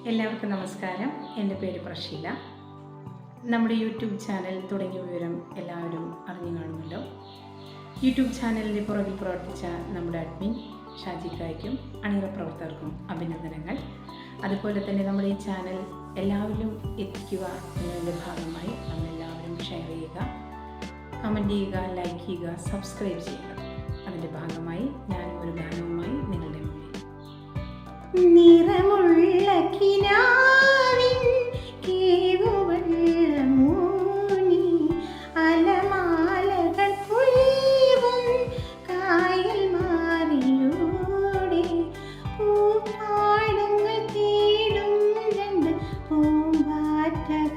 എല്ലാവർക്കും നമസ്കാരം. എൻ്റെ പേര് പ്രഷീല. നമ്മുടെ യൂട്യൂബ് ചാനൽ തുടങ്ങിയ വിവരം എല്ലാവരും അറിഞ്ഞു കാണുമല്ലോ. യൂട്യൂബ് ചാനലിൻ്റെ പുറകിൽ പ്രവർത്തിച്ച നമ്മുടെ അഡ്മിൻ ഷാജിക്കായ്ക്കും അണിയറ പ്രവർത്തകർക്കും അഭിനന്ദനങ്ങൾ. അതുപോലെ തന്നെ നമ്മുടെ ഈ ചാനൽ എല്ലാവരിലും എത്തിക്കുക എന്നതിൻ്റെ ഭാഗമായി നമ്മളെല്ലാവരും ഷെയർ ചെയ്യുക, കമൻറ്റ് ചെയ്യുക, ലൈക്ക് ചെയ്യുക, സബ്സ്ക്രൈബ് ചെയ്യുക. അതിൻ്റെ ഭാഗമായി ഞാനും ഒരു ഗാനവുമായി നിങ്ങളുടെ മുന്നിൽ. നിറമുള്ള കിനാവിൻ കേവുവെള്ള മൂനി അലമാലകൾ പുൽവും കായൽ മാറിലൂടെ പൂപ്പാടങ്ങൾ തേടും രണ്ട് പൂമ്പാറ്റകളായി